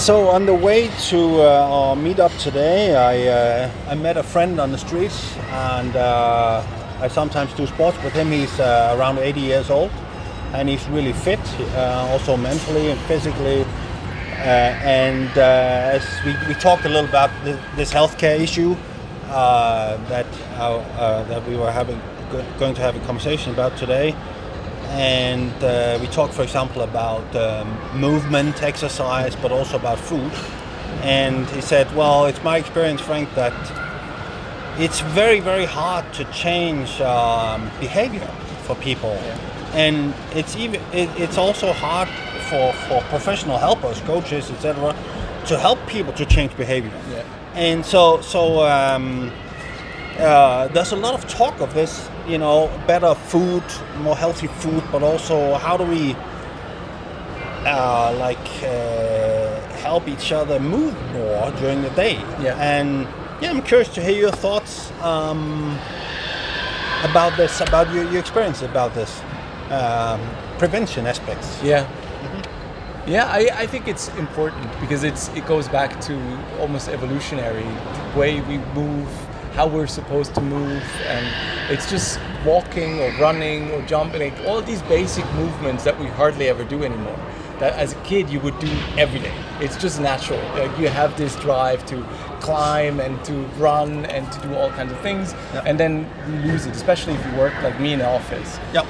So on the way to our meetup today, I met a friend on the street, and I sometimes do sports with him. He's around 80 years old, and he's really fit, also mentally and physically. As we talked a little about this healthcare issue that we were going to have a conversation about today. And we talked, for example, about movement, exercise, but also about food. And he said, well, it's my experience, Frank, that it's very, very hard to change behavior for people. Yeah. And it's also hard for professional helpers, coaches, etc., to help people to change behavior. Yeah. And so there's a lot of talk of this, better food, more healthy food, but also how do we help each other move more during the day? Yeah. And I'm curious to hear your thoughts about this, about your experience about this prevention aspects. Yeah. Yeah, I think it's important because it goes back to almost evolutionary, the way we move, how we're supposed to move, and it's just walking or running or jumping, like all these basic movements that we hardly ever do anymore, that as a kid you would do every day. It's just natural. Like you have this drive to climb and to run and to do all kinds of things, and then you lose it, especially if you work like me in the office. Yep.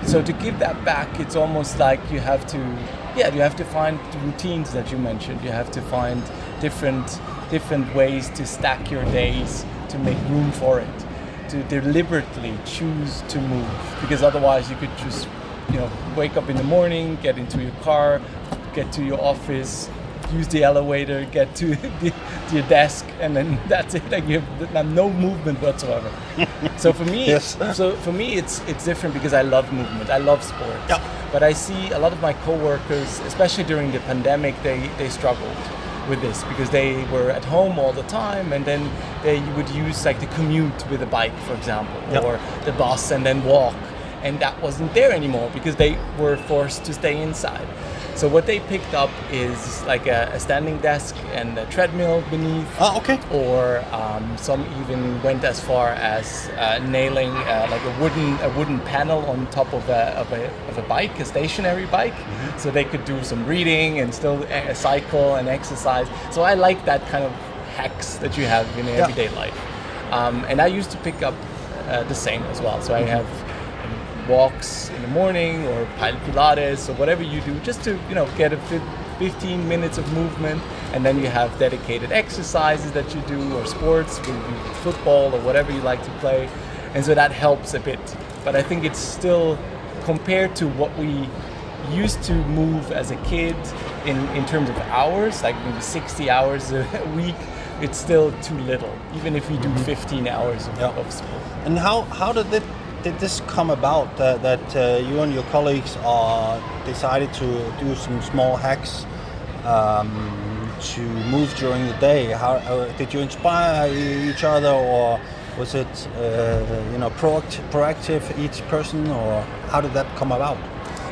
So to give that back, it's almost like you have to find the routines that you mentioned. You have to find different ways to stack your days, to make room for it, to deliberately choose to move, because otherwise you could just wake up in the morning, get into your car, get to your office, use the elevator, get to your desk, and then that's it. Like you have no movement whatsoever. So for me, it's different because I love movement. I love sports. Yep. But I see a lot of my coworkers, especially during the pandemic, they struggled with this because they were at home all the time, and then you would use like the commute with a bike, for example, or the bus and then walk, and that wasn't there anymore because they were forced to stay inside. So what they picked up is like a standing desk and a treadmill beneath. Oh, okay. Or some even went as far as nailing like a wooden panel on top of a bike, a stationary bike, so they could do some reading and still cycle and exercise. So I like that kind of hacks that you have in everyday life. And I used to pick up the same as well. So I have walks in the morning or Pilates or whatever you do, just to get a 15 minutes of movement, and then you have dedicated exercises that you do, or sports, football or whatever you like to play, and so that helps a bit. But I think it's still, compared to what we used to move as a kid in terms of hours, like maybe 60 hours a week, it's still too little, even if we do 15 hours of sport. And how did this come about, that you and your colleagues decided to do some small hacks to move during the day? How did you inspire each other, or was it proactive each person, or how did that come about?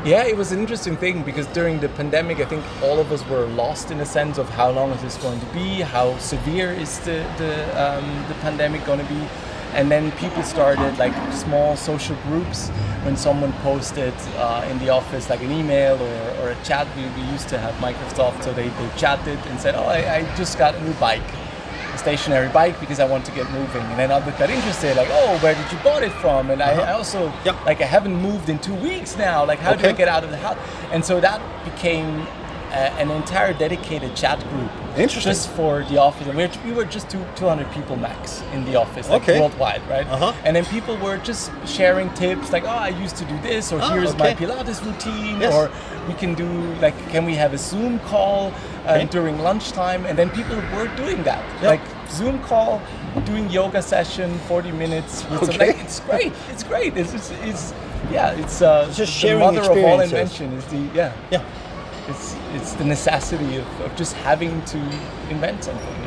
Yeah, it was an interesting thing because during the pandemic, I think all of us were lost in a sense of how long is this going to be, how severe is the pandemic going to be. And then people started like small social groups. When someone posted in the office like an email or a chat, we used to have Microsoft, so they chatted and said, oh, I just got a new bike, a stationary bike, because I want to get moving. And then others got interested, like, oh, where did you bought it from? And I also, like, I haven't moved in 2 weeks now, like, how do I get out of the house? And so that became an entire dedicated chat group. Interesting. Just for the office. And we were just 200 people max in the office, like worldwide, right? And then people were just sharing tips, like, oh, I used to do this, or here's my Pilates routine, or we can do, like, can we have a Zoom call during lunchtime? And then people were doing that, like Zoom call, doing yoga session, 40 minutes. With some, like, it's great. It's great. It's just sharing the mother of all invention is it's the necessity of just having to invent something.